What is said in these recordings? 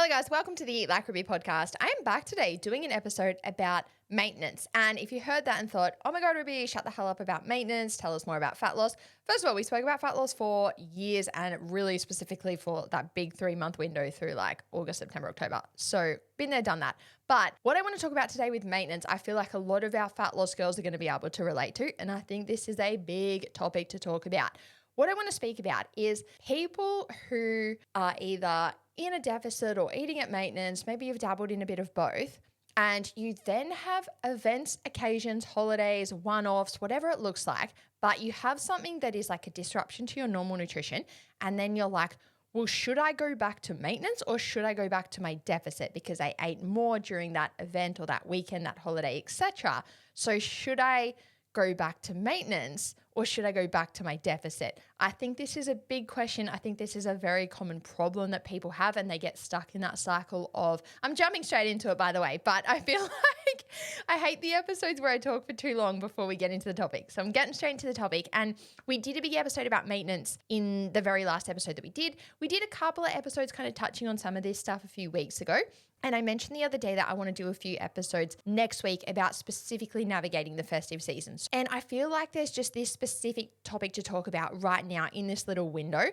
Hello guys, welcome to the Eat Like Ruby podcast. I am back today doing an episode about maintenance. And if you heard that and thought, oh my God, Ruby, shut the hell up about maintenance, tell us more about fat loss. First of all, we spoke about fat loss for years and really specifically for that big 3-month window through like August, September, October. So been there, done that. But what I want to talk about today with maintenance, I feel like a lot of our fat loss girls are going to be able to relate to. And I think this is a big topic to talk about. What I want to speak about is people who are either in a deficit or eating at maintenance, maybe you've dabbled in a bit of both, and you then have events, occasions, holidays, one-offs, whatever it looks like, but you have something that is like a disruption to your normal nutrition, and then you're like, well, should I go back to maintenance or should I go back to my deficit because I ate more during that event or that weekend, that holiday, etc. So should I go back to maintenance or should I go back to my deficit? I think this is a big question. I think this is a very common problem that people have and they get stuck in that cycle of, I'm jumping straight into it by the way, but I feel like I hate the episodes where I talk for too long before we get into the topic. So I'm getting straight into the topic, and we did a big episode about maintenance in the very last episode that we did. We did a couple of episodes kind of touching on some of this stuff a few weeks ago. And I mentioned the other day that I want to do a few episodes next week about specifically navigating the festive seasons. And I feel like there's just this specific topic to talk about right now in this little window.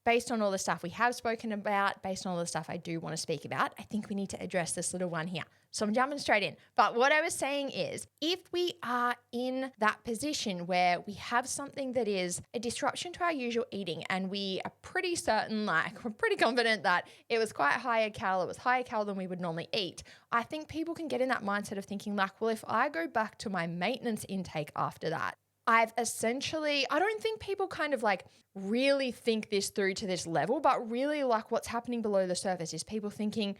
Based on all the stuff we have spoken about, based on all the stuff I do want to speak about, I think we need to address this little one here. So I'm jumping straight in. But what I was saying is, if we are in that position where we have something that is a disruption to our usual eating and we are pretty certain, like we're pretty confident that it was quite higher cal, it was higher cal than we would normally eat, I think people can get in that mindset of thinking like, well, if I go back to my maintenance intake after that, I've essentially, I don't think people kind of like really think this through to this level, but really like what's happening below the surface is people thinking,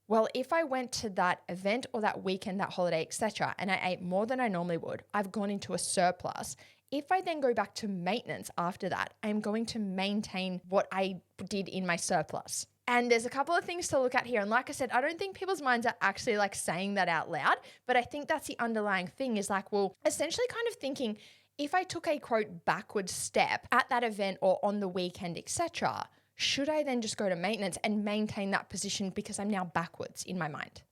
well, if I went to that event or that weekend, that holiday, etc., and I ate more than I normally would, I've gone into a surplus. If I then go back to maintenance after that, I'm going to maintain what I did in my surplus. And there's a couple of things to look at here. And like I said, I don't think people's minds are actually like saying that out loud, but I think that's the underlying thing is like, well, essentially kind of thinking, if I took a quote backward step at that event or on the weekend, etc., should I then just go to maintenance and maintain that position because I'm now backwards in my mind?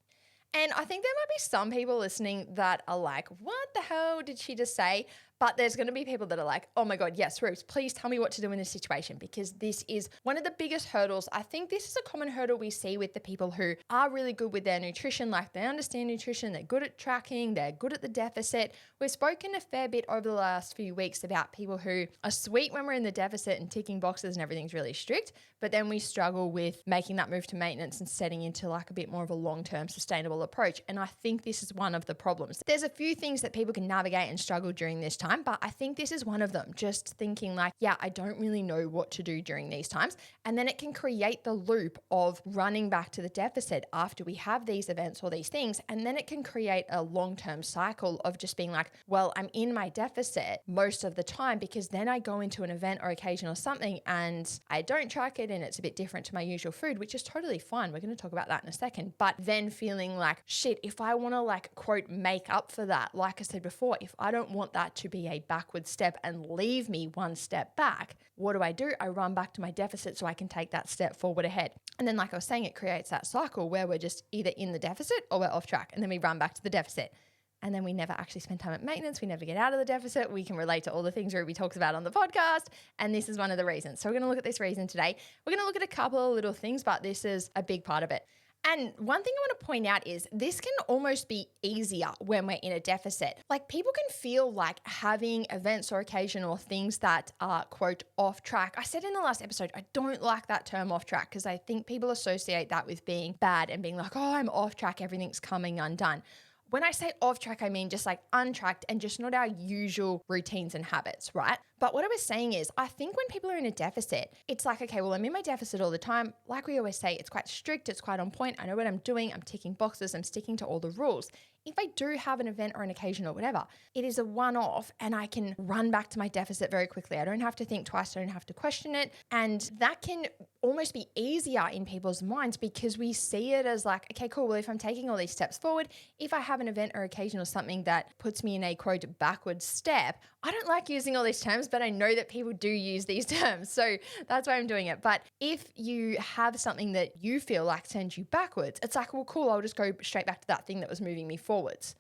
And I think there might be some people listening that are like, what the hell did she just say? But there's going to be people that are like, oh my God, yes, Rose, please tell me what to do in this situation because this is one of the biggest hurdles. I think this is a common hurdle we see with the people who are really good with their nutrition, like they understand nutrition, they're good at tracking, they're good at the deficit. We've spoken a fair bit over the last few weeks about people who are sweet when we're in the deficit and ticking boxes and everything's really strict, but then we struggle with making that move to maintenance and setting into like a bit more of a long-term sustainable approach. And I think this is one of the problems. There's a few things that people can navigate and struggle during this time, but I think this is one of them. Just thinking like, yeah, I don't really know what to do during these times. And then it can create the loop of running back to the deficit after we have these events or these things. And then it can create a long-term cycle of just being like, well, I'm in my deficit most of the time because then I go into an event or occasion or something and I don't track it and it's a bit different to my usual food, which is totally fine. We're going to talk about that in a second. But then feeling like, shit, if I want to like quote make up for that, like I said before, if I don't want that to be a backward step and leave me one step back, what do? I run back to my deficit so I can take that step forward ahead. And then like I was saying, it creates that cycle where we're just either in the deficit or we're off track and then we run back to the deficit. And then we never actually spend time at maintenance. We never get out of the deficit. We can relate to all the things Ruby talks about on the podcast. And this is one of the reasons. So we're going to look at this reason today. We're going to look at a couple of little things, but this is a big part of it. And one thing I want to point out is this can almost be easier when we're in a deficit. Like people can feel like having events or occasion or things that are quote off track. I said in the last episode, I don't like that term off track because I think people associate that with being bad and being like, oh, I'm off track, everything's coming undone. When I say off track, I mean just like untracked and just not our usual routines and habits, right? But what I was saying is, I think when people are in a deficit, it's like, okay, well, I'm in my deficit all the time. Like we always say, it's quite strict, it's quite on point. I know what I'm doing. I'm ticking boxes. I'm sticking to all the rules. If I do have an event or an occasion or whatever, it is a one-off and I can run back to my deficit very quickly. I don't have to think twice. I don't have to question it. And that can almost be easier in people's minds because we see it as like, okay, cool. Well, if I'm taking all these steps forward, if I have an event or occasion or something that puts me in a quote backward step, I don't like using all these terms, but I know that people do use these terms. So that's why I'm doing it. But if you have something that you feel like sends you backwards, it's like, well, cool, I'll just go straight back to that thing that was moving me forwards.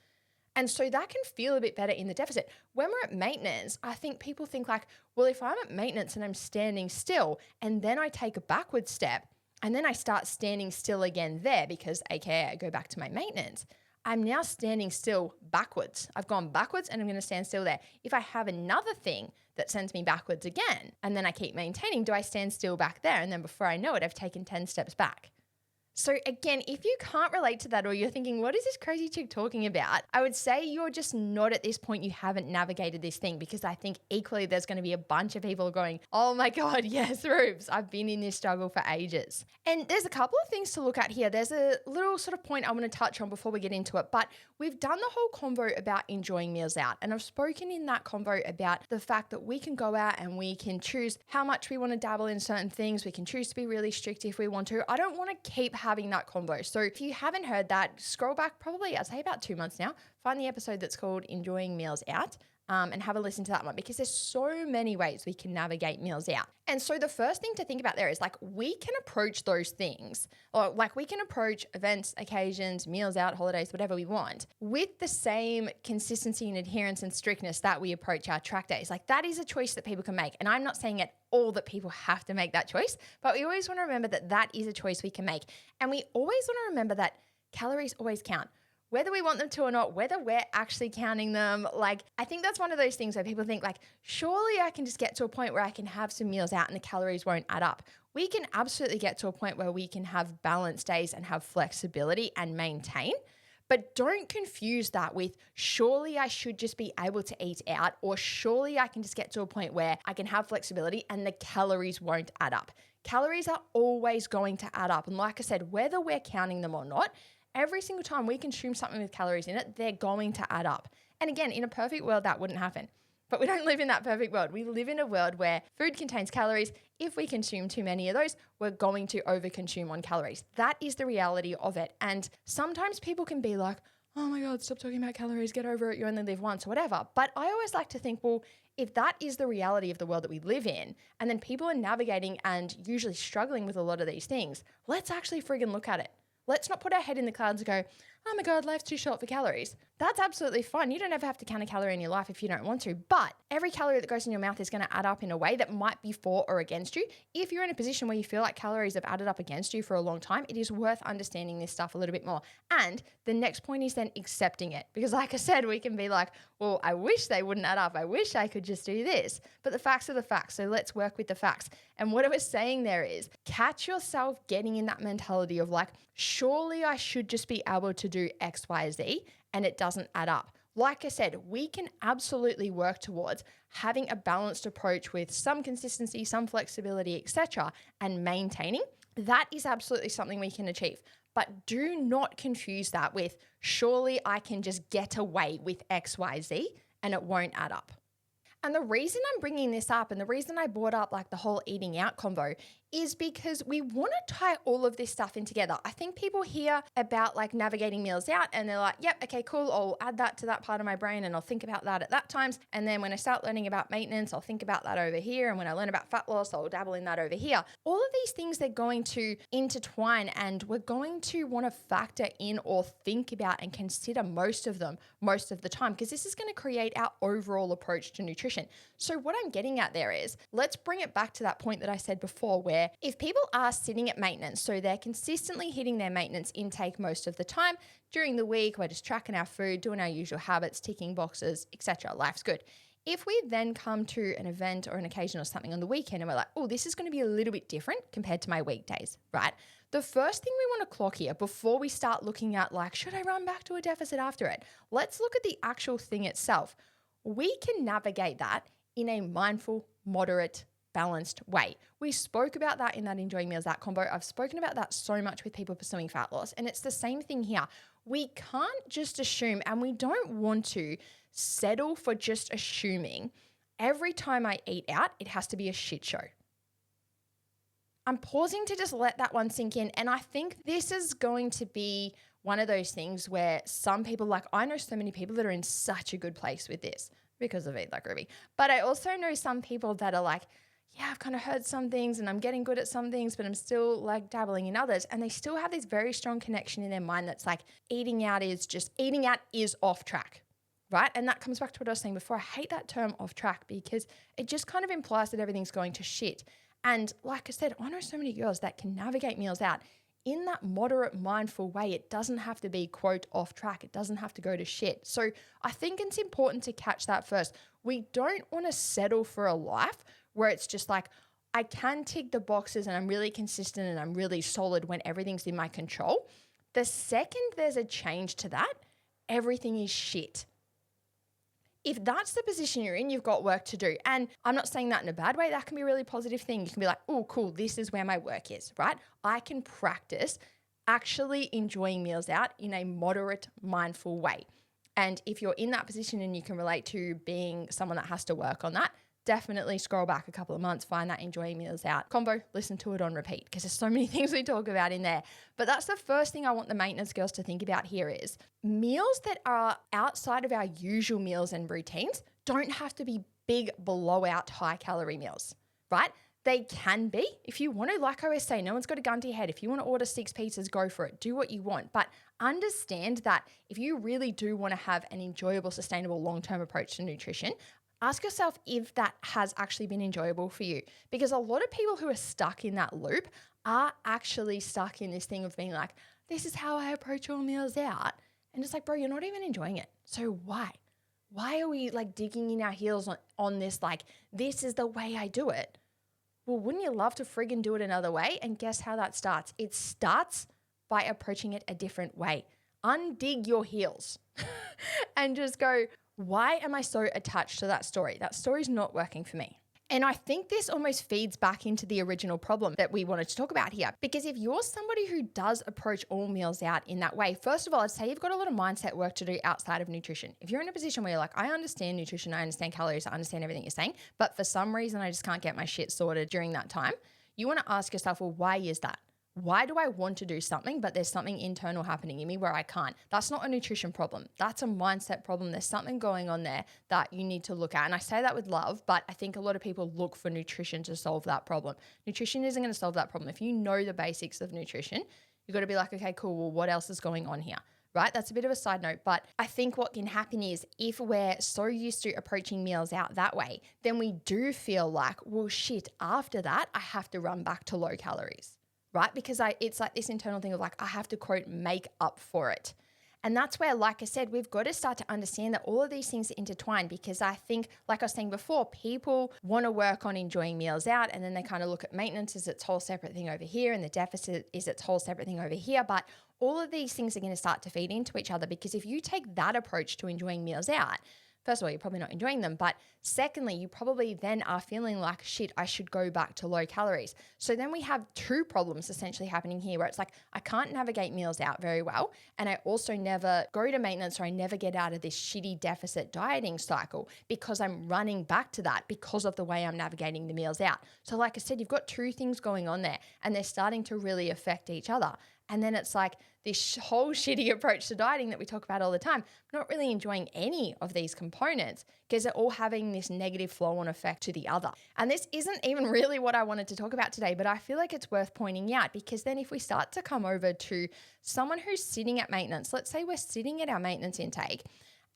And so that can feel a bit better in the deficit. When we're at maintenance, I think people think like, well, if I'm at maintenance and I'm standing still and then I take a backward step and then I start standing still again there because AKA I go back to my maintenance, I'm now standing still backwards. I've gone backwards and I'm going to stand still there. If I have another thing that sends me backwards again and then I keep maintaining, do I stand still back there? And then before I know it, I've taken 10 steps back. So again, if you can't relate to that or you're thinking, what is this crazy chick talking about? I would say you're just not at this point, you haven't navigated this thing, because I think equally there's going to be a bunch of people going, oh my God, yes, Rubes, I've been in this struggle for ages. And there's a couple of things to look at here. There's a little sort of point I want to touch on before we get into it, but we've done the whole convo about enjoying meals out. And I've spoken in that convo about the fact that we can go out and we can choose how much we want to dabble in certain things. We can choose to be really strict if we want to. I don't want to keep having that convo. So if you haven't heard that, scroll back probably, I'd say about 2 months now, find the episode that's called Enjoying Meals Out. And have a listen to that one, because there's so many ways we can navigate meals out. And so the first thing to think about there is like, we can approach those things, or like we can approach events, occasions, meals out, holidays, whatever we want, with the same consistency and adherence and strictness that we approach our track days. Like, that is a choice that people can make. And I'm not saying at all that people have to make that choice, but we always want to remember that that is a choice we can make. And we always want to remember that calories always count. Whether we want them to or not, whether we're actually counting them. Like, I think that's one of those things where people think like, surely I can just get to a point where I can have some meals out and the calories won't add up. We can absolutely get to a point where we can have balanced days and have flexibility and maintain. But don't confuse that with, surely I should just be able to eat out, or surely I can just get to a point where I can have flexibility and the calories won't add up. Calories are always going to add up. And like I said, whether we're counting them or not, every single time we consume something with calories in it, they're going to add up. And again, in a perfect world, that wouldn't happen. But we don't live in that perfect world. We live in a world where food contains calories. If we consume too many of those, we're going to overconsume on calories. That is the reality of it. And sometimes people can be like, oh my God, stop talking about calories, get over it, you only live once, or whatever. But I always like to think, well, if that is the reality of the world that we live in, and then people are navigating and usually struggling with a lot of these things, let's actually friggin' look at it. Let's not put our head in the clouds and go, oh my God, life's too short for calories. That's absolutely fine. You don't ever have to count a calorie in your life if you don't want to. But every calorie that goes in your mouth is going to add up in a way that might be for or against you. If you're in a position where you feel like calories have added up against you for a long time, it is worth understanding this stuff a little bit more. And the next point is then accepting it. Because like I said, we can be like, well, I wish they wouldn't add up. I wish I could just do this. But the facts are the facts. So let's work with the facts. And what I was saying there is, catch yourself getting in that mentality of like, surely I should just be able to do X, Y, Z, and it doesn't add up. Like I said, we can absolutely work towards having a balanced approach with some consistency, some flexibility, etc., and maintaining. That is absolutely something we can achieve. But do not confuse that with, surely I can just get away with X, Y, Z, and it won't add up. And the reason I'm bringing this up, and the reason I brought up like the whole eating out convo, is because we want to tie all of this stuff in together. I think people hear about like navigating meals out and they're like, yep, okay, cool. I'll add that to that part of my brain and I'll think about that at that times. And then when I start learning about maintenance, I'll think about that over here. And when I learn about fat loss, I'll dabble in that over here. All of these things, they're going to intertwine, and we're going to want to factor in or think about and consider most of them most of the time, because this is going to create our overall approach to nutrition. So what I'm getting at there is, let's bring it back to that point that I said before, where if people are sitting at maintenance, so they're consistently hitting their maintenance intake most of the time during the week, we're just tracking our food, doing our usual habits, ticking boxes, etc. Life's good. If we then come to an event or an occasion or something on the weekend and we're like, oh, this is going to be a little bit different compared to my weekdays, right? The first thing we want to clock here before we start looking at like, should I run back to a deficit after it? Let's look at the actual thing itself. We can navigate that in a mindful, moderate, balanced way. We spoke about that in that Enjoying Meals Out combo. I've spoken about that so much with people pursuing fat loss, and it's the same thing here. We can't just assume, and we don't want to settle for just assuming every time I eat out, it has to be a shit show. I'm pausing to just let that one sink in, and I think this is going to be one of those things where some people, like I know so many people that are in such a good place with this. because of Eat Like Ruby. But I also know some people that are like, yeah, I've kind of heard some things and I'm getting good at some things, but I'm still like dabbling in others. And they still have this very strong connection in their mind that's like eating out is off track, right? And that comes back to what I was saying before. I hate that term off track because it just kind of implies that everything's going to shit. And like I said, I know so many girls that can navigate meals out in that moderate, mindful way. It doesn't have to be, quote, off track. It doesn't have to go to shit. So I think it's important to catch that first. We don't want to settle for a life where it's just like, I can tick the boxes and I'm really consistent and I'm really solid when everything's in my control. The second there's a change to that, everything is shit. If that's the position you're in, you've got work to do. And I'm not saying that in a bad way. That can be a really positive thing. You can be like, oh, cool, this is where my work is, right? I can practice actually enjoying meals out in a moderate, mindful way. And if you're in that position and you can relate to being someone that has to work on that, definitely scroll back a couple of months, find that enjoying meals out combo, listen to it on repeat because there's so many things we talk about in there. But that's the first thing I want the maintenance girls to think about here is meals that are outside of our usual meals and routines don't have to be big blowout high calorie meals, right? They can be. If you want to, like I always say, no one's got a gun to your head. If you want to order 6 pizzas, go for it. Do what you want. But understand that if you really do want to have an enjoyable, sustainable, long-term approach to nutrition, ask yourself if that has actually been enjoyable for you. Because a lot of people who are stuck in that loop are actually stuck in this thing of being like, this is how I approach all meals out. And it's like, bro, you're not even enjoying it. So why? Why are we like digging in our heels on this, like, this is the way I do it? Well, wouldn't you love to friggin' do it another way? And guess how that starts? It starts by approaching it a different way. Undig your heels and just go, why am I so attached to that story? That story's not working for me. And I think this almost feeds back into the original problem that we wanted to talk about here. Because if you're somebody who does approach all meals out in that way, first of all, I'd say you've got a lot of mindset work to do outside of nutrition. If you're in a position where you're like, I understand nutrition, I understand calories, I understand everything you're saying, but for some reason I just can't get my shit sorted during that time, you want to ask yourself, well, why is that? Why do I want to do something, but there's something internal happening in me where I can't? That's not a nutrition problem. That's a mindset problem. There's something going on there that you need to look at. And I say that with love, but I think a lot of people look for nutrition to solve that problem. Nutrition isn't going to solve that problem. If you know the basics of nutrition, you've got to be like, okay, cool. Well, what else is going on here? Right? That's a bit of a side note, but I think what can happen is if we're so used to approaching meals out that way, then we do feel like, well, shit, after that, I have to run back to low calories. Right? Because it's like this internal thing of like, I have to, quote, make up for it. And that's where, like I said, we've got to start to understand that all of these things are intertwined because I think, like I was saying before, people want to work on enjoying meals out and then they kind of look at maintenance as its whole separate thing over here and the deficit is its whole separate thing over here. But all of these things are going to start to feed into each other because if you take that approach to enjoying meals out, first of all, you're probably not enjoying them. But secondly, you probably then are feeling like, shit, I should go back to low calories. So then we have two problems essentially happening here where it's like, I can't navigate meals out very well. And I also never go to maintenance or I never get out of this shitty deficit dieting cycle because I'm running back to that because of the way I'm navigating the meals out. So like I said, you've got two things going on there and they're starting to really affect each other. And then it's like this whole shitty approach to dieting that we talk about all the time. I'm not really enjoying any of these components because they're all having this negative flow-on effect to the other. And this isn't even really what I wanted to talk about today, but I feel like it's worth pointing out because then if we start to come over to someone who's sitting at maintenance, let's say we're sitting at our maintenance intake,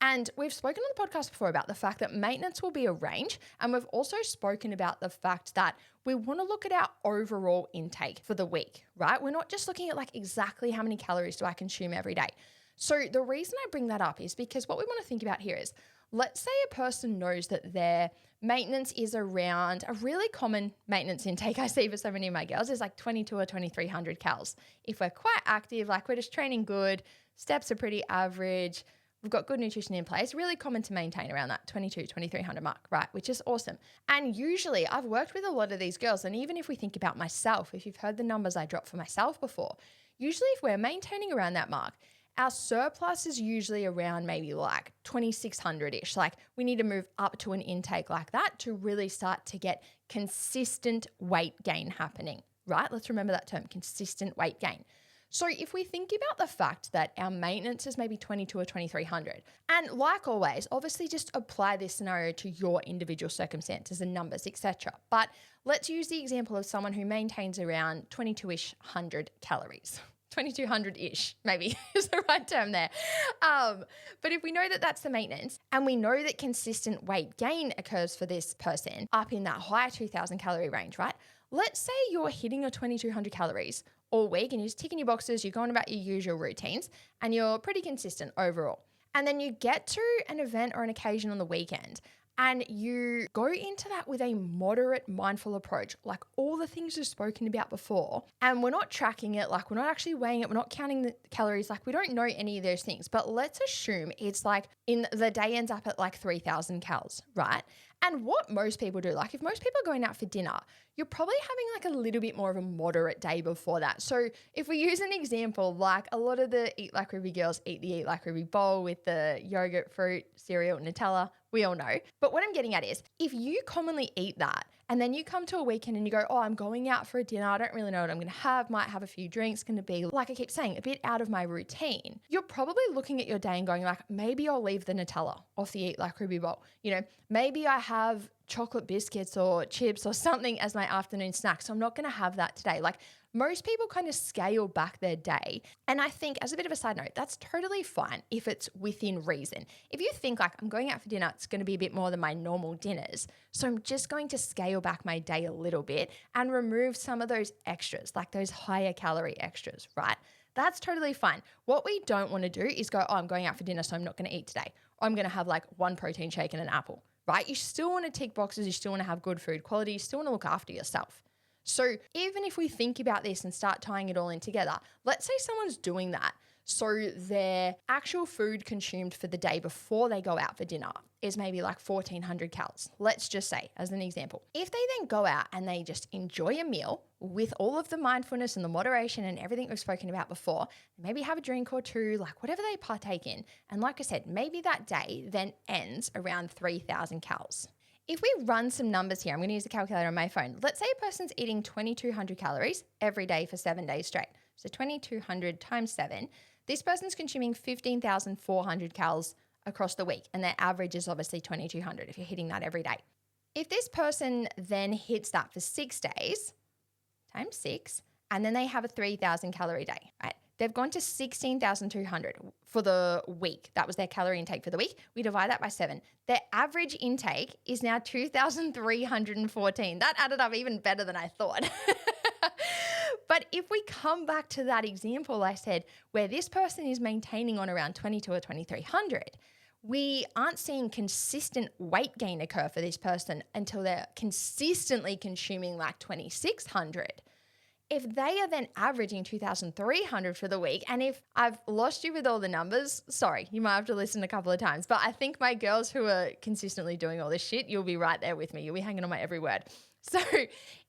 and we've spoken on the podcast before about the fact that maintenance will be a range. And we've also spoken about the fact that we want to look at our overall intake for the week, right? We're not just looking at like exactly how many calories do I consume every day. So the reason I bring that up is because what we want to think about here is, let's say a person knows that their maintenance is around a really common maintenance intake I see for so many of my girls is like 22 or 2300 calories. If we're quite active, like we're just training good, steps are pretty average, we've got good nutrition in place, really common to maintain around that 2300 mark, right? Which is awesome. And usually I've worked with a lot of these girls. And even if we think about myself, if you've heard the numbers I dropped for myself before, usually if we're maintaining around that mark, our surplus is usually around maybe like 2600-ish. Like we need to move up to an intake like that to really start to get consistent weight gain happening, right? Let's remember that term, consistent weight gain. So if we think about the fact that our maintenance is maybe 22 or 2300, and like always, obviously just apply this scenario to your individual circumstances and numbers, etc. But let's use the example of someone who maintains around 22-ish hundred calories. 2200-ish maybe is the right term there. But if we know that that's the maintenance and we know that consistent weight gain occurs for this person up in that higher 2000 calorie range, right? Let's say you're hitting your 2200 calories all week and you're just ticking your boxes, you're going about your usual routines and you're pretty consistent overall. And then you get to an event or an occasion on the weekend and you go into that with a moderate, mindful approach, like all the things we've spoken about before. And we're not tracking it, like we're not actually weighing it, we're not counting the calories, like we don't know any of those things. But let's assume it's like in the day ends up at like 3000 calories, right? And what most people do, like if most people are going out for dinner, you're probably having like a little bit more of a moderate day before that. So if we use an example, like a lot of the Eat Like Ruby girls eat the Eat Like Ruby bowl with the yogurt, fruit, cereal, Nutella, we all know. But what I'm getting at is if you commonly eat that and then you come to a weekend and you go, oh, I'm going out for a dinner, I don't really know what I'm going to have, might have a few drinks, going to be, like I keep saying, a bit out of my routine. You're probably looking at your day and going like, maybe I'll leave the Nutella off the Eat Like Ruby bowl. You know, maybe I have chocolate biscuits or chips or something as my afternoon snack. So I'm not going to have that today. Like most people kind of scale back their day. And I think as a bit of a side note, that's totally fine if it's within reason. If you think like I'm going out for dinner, it's going to be a bit more than my normal dinners. So I'm just going to scale back my day a little bit and remove some of those extras, like those higher calorie extras, right? That's totally fine. What we don't want to do is go, oh, I'm going out for dinner, so I'm not going to eat today. Or I'm going to have like one protein shake and an apple, right? You still want to tick boxes. You still want to have good food quality. You still want to look after yourself. So even if we think about this and start tying it all in together, let's say someone's doing that. So their actual food consumed for the day before they go out for dinner is maybe like 1400 calories. Let's just say as an example. If they then go out and they just enjoy a meal with all of the mindfulness and the moderation and everything we've spoken about before, maybe have a drink or two, like whatever they partake in. And like I said, maybe that day then ends around 3000 calories. If we run some numbers here, I'm going to use a calculator on my phone. Let's say a person's eating 2200 calories every day for 7 days straight. So 2200 times 7. This person's consuming 15,400 calories across the week. And their average is obviously 2200 if you're hitting that every day. If this person then hits that for 6 days, times 6, and then they have a 3000 calorie day, right? They've gone to 16,200 for the week. That was their calorie intake for the week. We divide that by 7. Their average intake is now 2,314. That added up even better than I thought. But if we come back to that example I said, where this person is maintaining on around 22 or 2,300, we aren't seeing consistent weight gain occur for this person until they're consistently consuming like 2,600. If they are then averaging 2,300 for the week, and if I've lost you with all the numbers, sorry, you might have to listen a couple of times, but I think my girls who are consistently doing all this shit, you'll be right there with me. You'll be hanging on my every word. So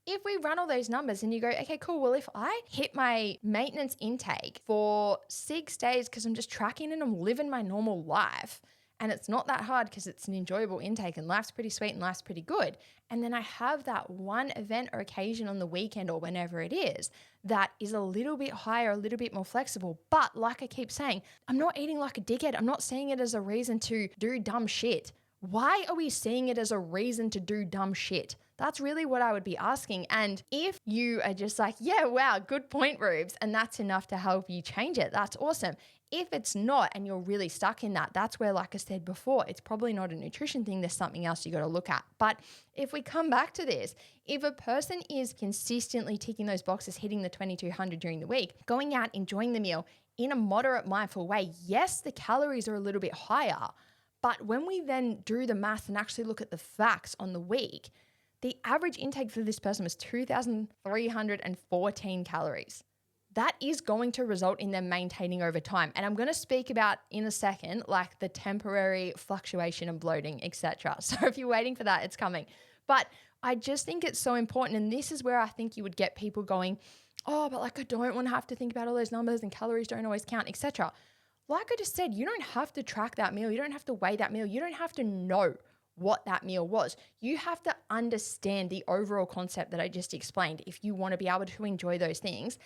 if we run all those numbers and you go, okay, cool, well, if I hit my maintenance intake for 6 days because I'm just tracking and I'm living my normal life, and it's not that hard because it's an enjoyable intake and life's pretty sweet and life's pretty good. And then I have that one event or occasion on the weekend or whenever it is that is a little bit higher, a little bit more flexible. But like I keep saying, I'm not eating like a dickhead. I'm not seeing it as a reason to do dumb shit. Why are we seeing it as a reason to do dumb shit? That's really what I would be asking. And if you are just like, yeah, wow, good point, Rubes, and that's enough to help you change it, that's awesome. If it's not and you're really stuck in that, that's where, like I said before, it's probably not a nutrition thing. There's something else you got to look at. But if we come back to this, if a person is consistently ticking those boxes, hitting the 2,200 during the week, going out, enjoying the meal in a moderate, mindful way, yes, the calories are a little bit higher. But when we then do the math and actually look at the facts on the week, the average intake for this person was 2,314 calories. That is going to result in them maintaining over time. And I'm going to speak about in a second, like the temporary fluctuation and bloating, etc. So if you're waiting for that, it's coming. But I just think it's so important. And this is where I think you would get people going, oh, but like I don't want to have to think about all those numbers and calories don't always count, etc. Like I just said, you don't have to track that meal. You don't have to weigh that meal. You don't have to know what that meal was. You have to understand the overall concept that I just explained if you want to be able to enjoy those things.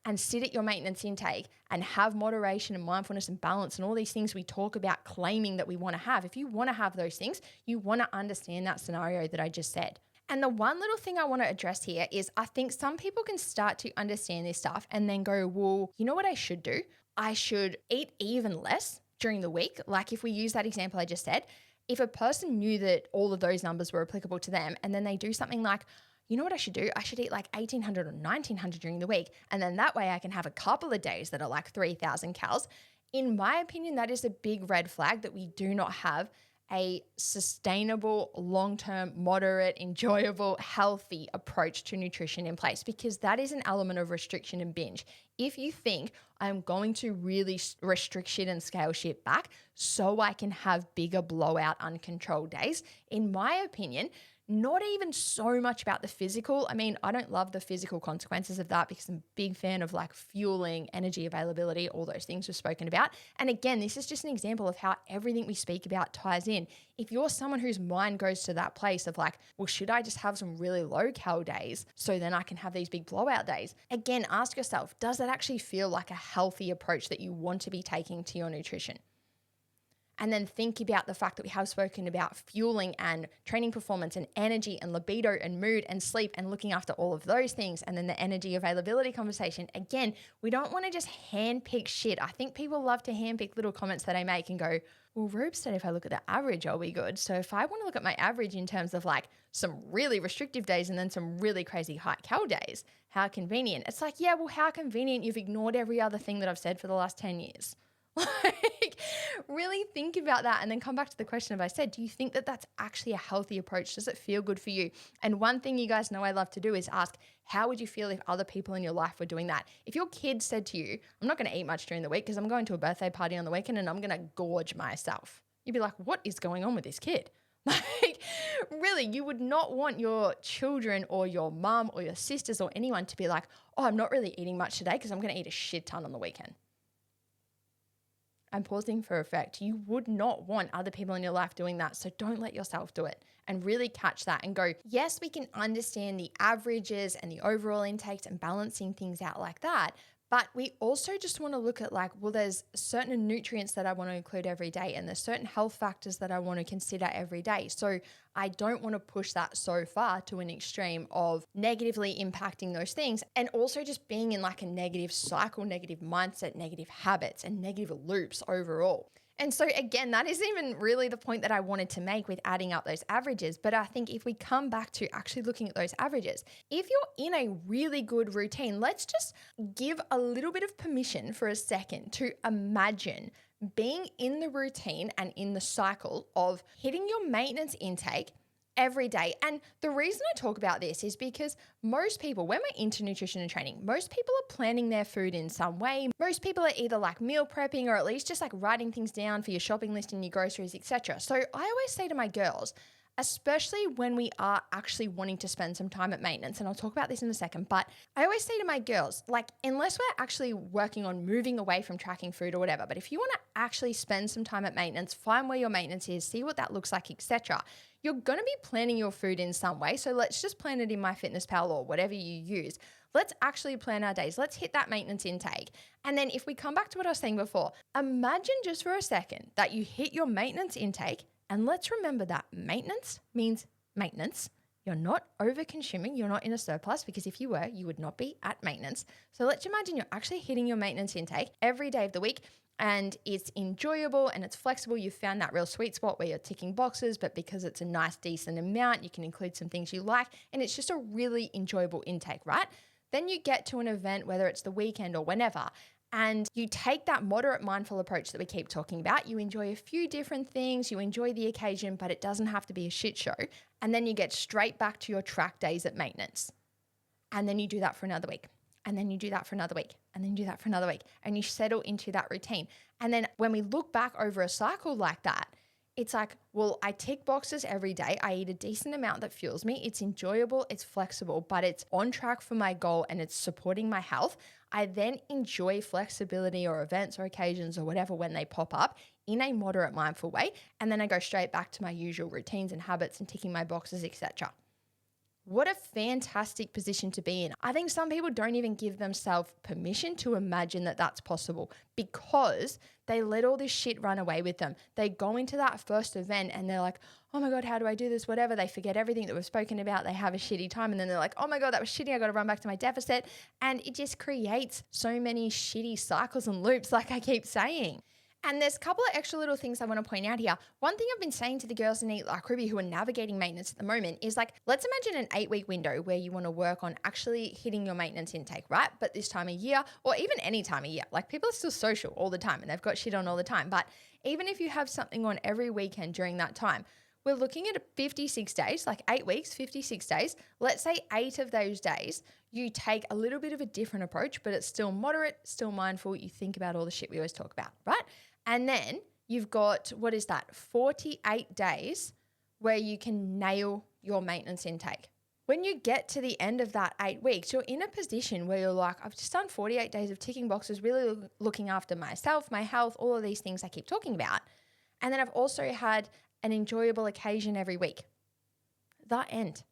and sit at your maintenance intake and have moderation and mindfulness and balance and all these things we talk about claiming that we want to have, if you want to have those things, you want to understand that scenario that I just said. And the one little thing I want to address here is I think some people can start to understand this stuff and then go, well, you know what I should do? I should eat even less during the week. Like if we use that example I just said, if a person knew that all of those numbers were applicable to them and then they do something like, you know what I should do? I should eat like 1,800 or 1,900 during the week. And then that way I can have a couple of days that are like 3,000 calories. In my opinion, that is a big red flag that we do not have a sustainable, long-term, moderate, enjoyable, healthy approach to nutrition in place, because that is an element of restriction and binge. If you think I'm going to really restrict shit and scale shit back so I can have bigger blowout uncontrolled days, in my opinion, not even so much about the physical. I mean, I don't love the physical consequences of that because I'm a big fan of like fueling, energy availability, all those things we've spoken about. And again, this is just an example of how everything we speak about ties in. If you're someone whose mind goes to that place of like, well, should I just have some really low cal days so then I can have these big blowout days? Again, ask yourself, does that actually feel like a healthy approach that you want to be taking to your nutrition? And then think about the fact that we have spoken about fueling and training performance and energy and libido and mood and sleep and looking after all of those things. And then the energy availability conversation. Again, we don't want to just handpick shit. I think people love to handpick little comments that I make and go, well, Rube said if I look at the average, I'll be good. So if I want to look at my average in terms of like some really restrictive days and then some really crazy high cal days, how convenient. It's like, yeah, well, how convenient you've ignored every other thing that I've said for the last 10 years. Like, really think about that and then come back to the question of I said, do you think that that's actually a healthy approach? Does it feel good for you? And one thing you guys know I love to do is ask, how would you feel if other people in your life were doing that? If your kid said to you, I'm not going to eat much during the week because I'm going to a birthday party on the weekend and I'm going to gorge myself. You'd be like, what is going on with this kid? Like, really, you would not want your children or your mom or your sisters or anyone to be like, oh, I'm not really eating much today because I'm going to eat a shit ton on the weekend. I'm pausing for effect. You would not want other people in your life doing that. So don't let yourself do it and really catch that and go, yes, we can understand the averages and the overall intakes and balancing things out like that. But we also just want to look at like, well, there's certain nutrients that I want to include every day and there's certain health factors that I want to consider every day. So I don't want to push that so far to an extreme of negatively impacting those things and also just being in like a negative cycle, negative mindset, negative habits and negative loops overall. And so again, that isn't even really the point that I wanted to make with adding up those averages. But I think if we come back to actually looking at those averages, if you're in a really good routine, let's just give a little bit of permission for a second to imagine being in the routine and in the cycle of hitting your maintenance intake every day. And the reason I talk about this is because most people, when we're into nutrition and training, most people are planning their food in some way. Most people are either like meal prepping or at least just like writing things down for your shopping list and your groceries, etc. So I always say to my girls, especially when we are actually wanting to spend some time at maintenance, and I'll talk about this in a second, but I always say to my girls, like, unless we're actually working on moving away from tracking food or whatever, but if you want to actually spend some time at maintenance, find where your maintenance is, see what that looks like, etc., you're going to be planning your food in some way. So let's just plan it in MyFitnessPal or whatever you use. Let's actually plan our days. Let's hit that maintenance intake. And then if we come back to what I was saying before, imagine just for a second that you hit your maintenance intake. And let's remember that maintenance means maintenance. You're not over consuming. You're not in a surplus, because if you were, you would not be at maintenance. So let's imagine you're actually hitting your maintenance intake every day of the week, and it's enjoyable and it's flexible. You've found that real sweet spot where you're ticking boxes, but because it's a nice, decent amount, you can include some things you like, and it's just a really enjoyable intake, right? Then you get to an event, whether it's the weekend or whenever, and you take that moderate mindful approach that we keep talking about. You enjoy a few different things, you enjoy the occasion, but it doesn't have to be a shit show. And then you get straight back to your track days at maintenance. And then you do that for another week. And then you do that for another week. And then you do that for another week. And you settle into that routine. And then when we look back over a cycle like that, it's like, well, I tick boxes every day. I eat a decent amount that fuels me. It's enjoyable, it's flexible, but it's on track for my goal and it's supporting my health. I then enjoy flexibility or events or occasions or whatever when they pop up in a moderate, mindful way. And then I go straight back to my usual routines and habits and ticking my boxes, etc. What a fantastic position to be in. I think some people don't even give themselves permission to imagine that that's possible because they let all this shit run away with them. They go into that first event and they're like, oh my God, how do I do this? Whatever. They forget everything that we've spoken about. They have a shitty time. And then they're like, oh my God, that was shitty. I got to run back to my deficit. And it just creates so many shitty cycles and loops, like I keep saying. And there's a couple of extra little things I want to point out here. One thing I've been saying to the girls in Eat Like Ruby who are navigating maintenance at the moment is like, let's imagine an 8-week window where you want to work on actually hitting your maintenance intake, right? But this time of year, or even any time of year, like people are still social all the time and they've got shit on all the time. But even if you have something on every weekend during that time, we're looking at 56 days, like 8 weeks, 56 days. Let's say 8 of those days, you take a little bit of a different approach, but it's still moderate, still mindful. You think about all the shit we always talk about, right? And then you've got, 48 days where you can nail your maintenance intake. When you get to the end of that 8 weeks, you're in a position where you're like, I've just done 48 days of ticking boxes, really looking after myself, my health, all of these things I keep talking about. And then I've also had an enjoyable occasion every week. That end.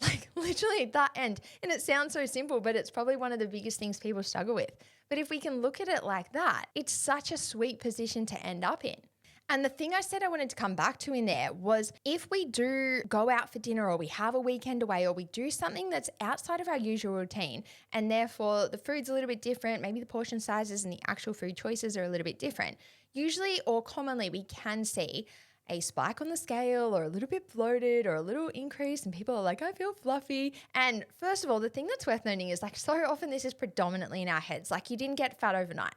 Like literally that end. And it sounds so simple, but it's probably one of the biggest things people struggle with. But if we can look at it like that, it's such a sweet position to end up in. And the thing I said I wanted to come back to in there was if we do go out for dinner or we have a weekend away or we do something that's outside of our usual routine and therefore the food's a little bit different, maybe the portion sizes and the actual food choices are a little bit different, usually or commonly we can see a spike on the scale or a little bit bloated or a little increase and people are like, I feel fluffy. And first of all, the thing that's worth noting is like so often this is predominantly in our heads. Like you didn't get fat overnight,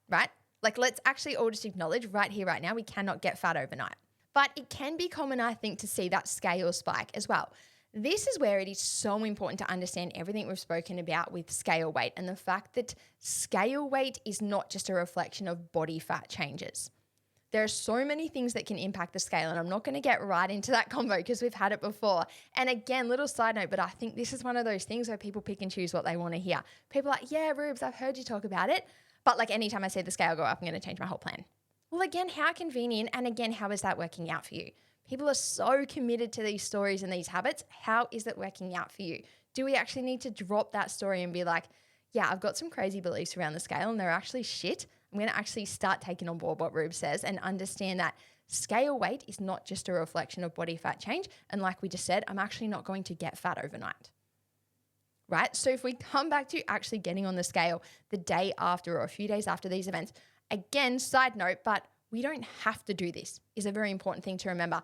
right? Like let's actually all just acknowledge right here, right now, we cannot get fat overnight. But it can be common, I think, to see that scale spike as well. This is where it is so important to understand everything we've spoken about with scale weight and the fact that scale weight is not just a reflection of body fat changes. There are so many things that can impact the scale, and I'm not going to get right into that combo because we've had it before. And again, little side note, but I think this is one of those things where people pick and choose what they want to hear. People are like, yeah, Rubes, I've heard you talk about it, but like anytime I see the scale go up, I'm going to change my whole plan. Well, again, how convenient, and again, how is that working out for you? People are so committed to these stories and these habits. How is it working out for you? Do we actually need to drop that story and be like, yeah, I've got some crazy beliefs around the scale and they're actually shit. I'm going to actually start taking on board what Rube says and understand that scale weight is not just a reflection of body fat change. And like we just said, I'm actually not going to get fat overnight, right? So if we come back to actually getting on the scale the day after or a few days after these events, again, side note, but we don't have to do this is a very important thing to remember.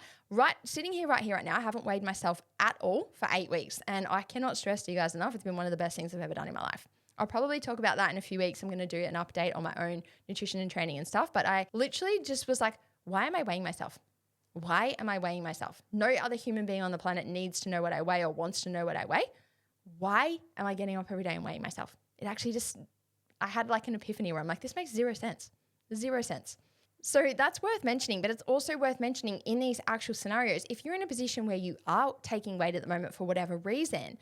Sitting here right now, I haven't weighed myself at all for 8 weeks. And I cannot stress to you guys enough, it's been one of the best things I've ever done in my life. I'll probably talk about that in a few weeks. I'm going to do an update on my own nutrition and training and stuff. But I literally just was like, why am I weighing myself? Why am I weighing myself? No other human being on the planet needs to know what I weigh or wants to know what I weigh. Why am I getting up every day and weighing myself? It actually I had like an epiphany where I'm like, this makes 0 sense. 0 sense. So that's worth mentioning, but it's also worth mentioning in these actual scenarios. If you're in a position where you are taking weight at the moment for whatever reason,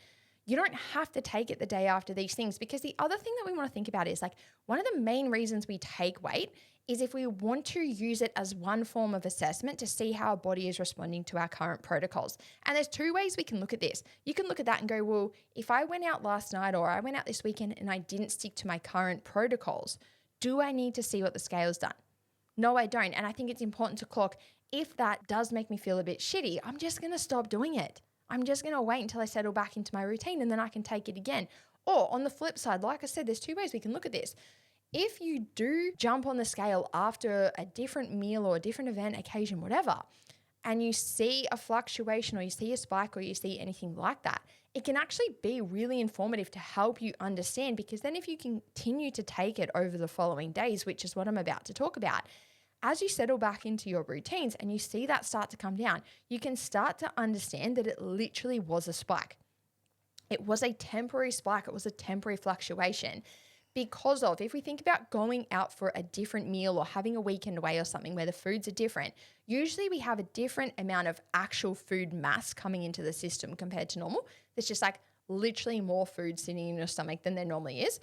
you don't have to take it the day after these things, because the other thing that we want to think about is like one of the main reasons we take weight is if we want to use it as one form of assessment to see how our body is responding to our current protocols. And there's 2 ways we can look at this. You can look at that and go, well, if I went out last night or I went out this weekend and I didn't stick to my current protocols, do I need to see what the scale's done? No, I don't. And I think it's important to clock, if that does make me feel a bit shitty, I'm just going to stop doing it. I'm just going to wait until I settle back into my routine and then I can take it again. Or on the flip side, like I said, there's 2 ways we can look at this. If you do jump on the scale after a different meal or a different event, occasion, whatever, and you see a fluctuation or you see a spike or you see anything like that, it can actually be really informative to help you understand, because then if you continue to take it over the following days, which is what I'm about to talk about, as you settle back into your routines and you see that start to come down, you can start to understand that it literally was a spike. It was a temporary spike. It was a temporary fluctuation because of, if we think about going out for a different meal or having a weekend away or something where the foods are different, usually we have a different amount of actual food mass coming into the system compared to normal. There's just like literally more food sitting in your stomach than there normally is.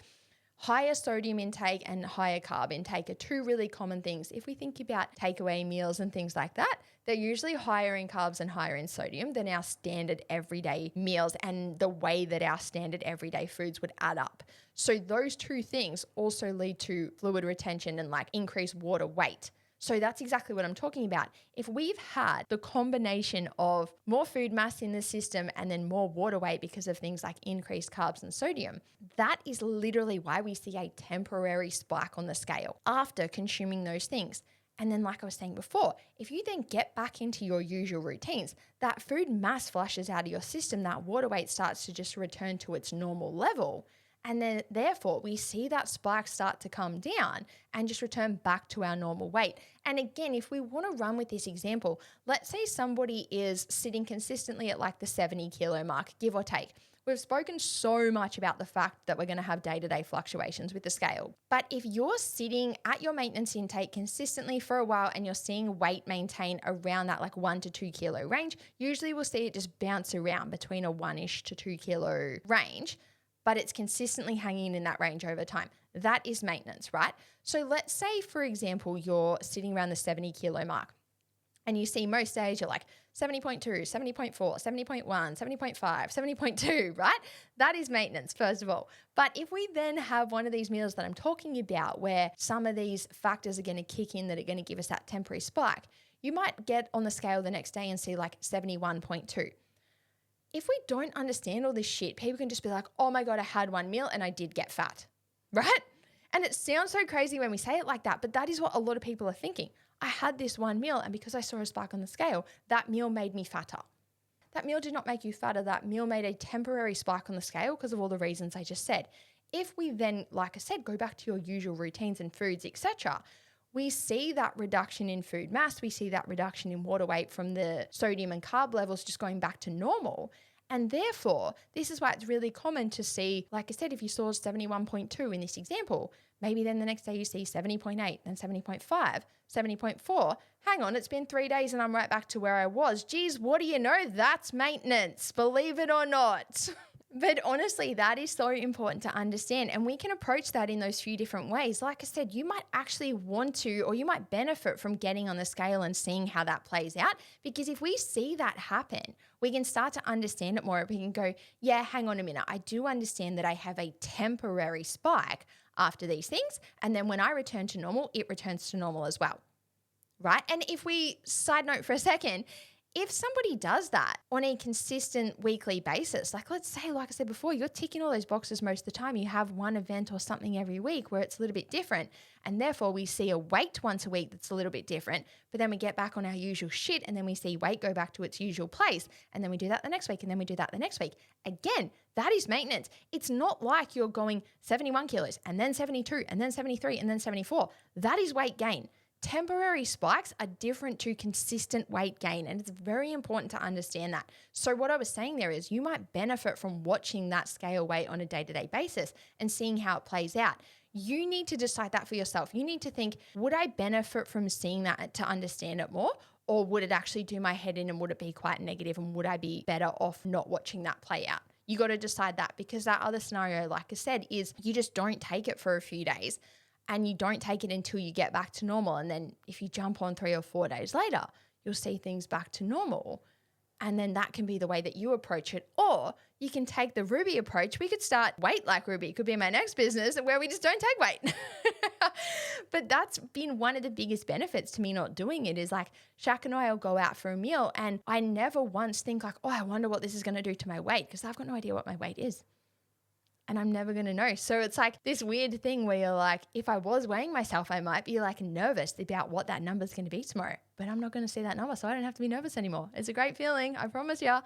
higher sodium intake and higher carb intake are two really common things. If we think about takeaway meals and things like that, they're usually higher in carbs and higher in sodium than our standard everyday meals and the way that our standard everyday foods would add up. So those two things also lead to fluid retention and like increased water weight. So that's exactly what I'm talking about. If we've had the combination of more food mass in the system and then more water weight because of things like increased carbs and sodium, that is literally why we see a temporary spike on the scale after consuming those things. And then, like I was saying before, if you then get back into your usual routines, that food mass flushes out of your system, that water weight starts to just return to its normal level. And then therefore we see that spike start to come down and just return back to our normal weight. And again, if we want to run with this example, let's say somebody is sitting consistently at like the 70 kilo mark, give or take. We've spoken so much about the fact that we're going to have day-to-day fluctuations with the scale. But if you're sitting at your maintenance intake consistently for a while and you're seeing weight maintain around that like 1 to 2 kilo range, usually we'll see it just bounce around between a 1-ish to 2 kilo range, but it's consistently hanging in that range over time. That is maintenance, right? So let's say, for example, you're sitting around the 70 kilo mark and you see most days you're like 70.2, 70.4, 70.1, 70.5, 70.2, right? That is maintenance, first of all. But if we then have one of these meals that I'm talking about where some of these factors are going to kick in that are going to give us that temporary spike, you might get on the scale the next day and see like 71.2. If we don't understand all this shit, people can just be like, oh my God, I had one meal and I did get fat, right? And it sounds so crazy when we say it like that, but that is what a lot of people are thinking. I had this one meal and because I saw a spike on the scale, that meal made me fatter. That meal did not make you fatter. That meal made a temporary spike on the scale because of all the reasons I just said. If we then, like I said, go back to your usual routines and foods, etc., we see that reduction in food mass, we see that reduction in water weight from the sodium and carb levels just going back to normal. And therefore, this is why it's really common to see, like I said, if you saw 71.2 in this example, maybe then the next day you see 70.8, then 70.5, 70.4. Hang on, it's been 3 days and I'm right back to where I was. Geez, what do you know? That's maintenance, believe it or not. But honestly, that is so important to understand. And we can approach that in those few different ways. Like I said, you might actually want to, or you might benefit from getting on the scale and seeing how that plays out. Because if we see that happen, we can start to understand it more. We can go, yeah, hang on a minute. I do understand that I have a temporary spike after these things. And then when I return to normal, it returns to normal as well. Right? And if we side note for a second, if somebody does that on a consistent weekly basis, like let's say, like I said before, you're ticking all those boxes most of the time. You have one event or something every week where it's a little bit different. And therefore we see a weight once a week that's a little bit different, but then we get back on our usual shit and then we see weight go back to its usual place. And then we do that the next week and then we do that the next week. Again, that is maintenance. It's not like you're going 71 kilos and then 72 and then 73 and then 74. That is weight gain. Temporary spikes are different to consistent weight gain, and it's very important to understand that. So what I was saying there is you might benefit from watching that scale weight on a day-to-day basis and seeing how it plays out. You need to decide that for yourself. You need to think, would I benefit from seeing that to understand it more? Or would it actually do my head in and would it be quite negative and would I be better off not watching that play out? You got to decide that, because that other scenario, like I said, is you just don't take it for a few days. And you don't take it until you get back to normal. And then if you jump on 3 or 4 days later, you'll see things back to normal. And then that can be the way that you approach it. Or you can take the Ruby approach. We could start Weight Like Ruby. It could be my next business where we just don't take weight. But that's been one of the biggest benefits to me not doing it, is like Shaq and I will go out for a meal and I never once think like, oh, I wonder what this is going to do to my weight, because I've got no idea what my weight is. And I'm never going to know. So it's like this weird thing where you're like, if I was weighing myself, I might be like nervous about what that number's going to be tomorrow, but I'm not going to see that number. So I don't have to be nervous anymore. It's a great feeling. I promise you.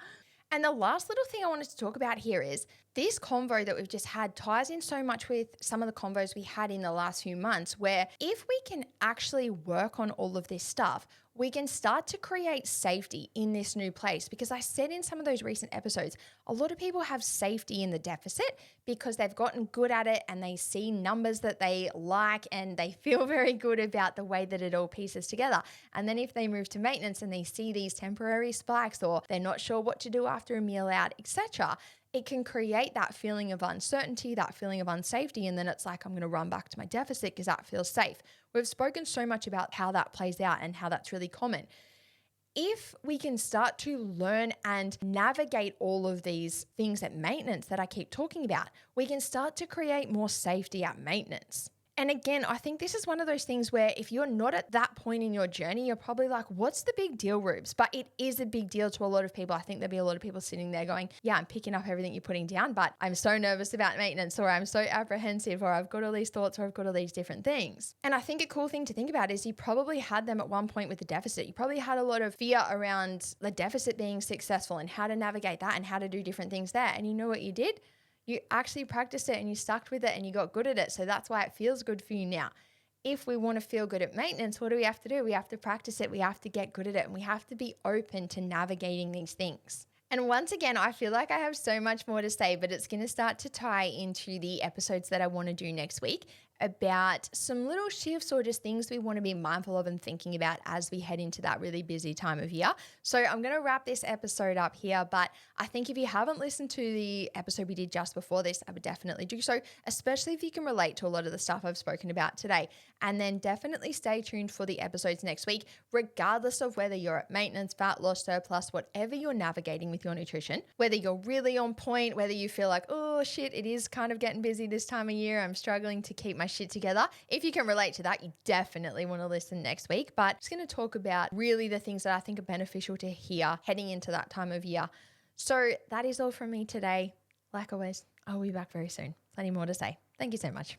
And the last little thing I wanted to talk about here is this convo that we've just had ties in so much with some of the convos we had in the last few months, where if we can actually work on all of this stuff, we can start to create safety in this new place. Because I said in some of those recent episodes, a lot of people have safety in the deficit because they've gotten good at it and they see numbers that they like and they feel very good about the way that it all pieces together. And then if they move to maintenance and they see these temporary spikes, or they're not sure what to do after a meal out, etc., it can create that feeling of uncertainty, that feeling of unsafety. And then it's like, I'm going to run back to my deficit because that feels safe. We've spoken so much about how that plays out and how that's really common. If we can start to learn and navigate all of these things at maintenance that I keep talking about, we can start to create more safety at maintenance. And again, I think this is one of those things where if you're not at that point in your journey, you're probably like, what's the big deal, Rubes? But it is a big deal to a lot of people. I think there'll be a lot of people sitting there going, yeah, I'm picking up everything you're putting down, but I'm so nervous about maintenance, or I'm so apprehensive, or I've got all these thoughts, or I've got all these different things. And I think a cool thing to think about is you probably had them at one point with the deficit. You probably had a lot of fear around the deficit being successful and how to navigate that and how to do different things there. And you know what you did? You actually practiced it and you stuck with it and you got good at it. So that's why it feels good for you now. If we want to feel good at maintenance, what do we have to do? We have to practice it. We have to get good at it. And we have to be open to navigating these things. And once again, I feel like I have so much more to say, but it's going to start to tie into the episodes that I want to do next week about some little shifts or just things we want to be mindful of and thinking about as we head into that really busy time of year. So I'm going to wrap this episode up here, but I think if you haven't listened to the episode we did just before this, I would definitely do so, especially if you can relate to a lot of the stuff I've spoken about today. And then definitely stay tuned for the episodes next week, regardless of whether you're at maintenance, fat loss, surplus, whatever you're navigating with your nutrition, whether you're really on point, whether you feel like, oh shit, it is kind of getting busy this time of year, I'm struggling to keep my shit together. If you can relate to that, you definitely want to listen next week. But I'm just going to talk about really the things that I think are beneficial to hear heading into that time of year. So that is all from me today. Like always, I'll be back very soon. Plenty more to say. Thank you so much.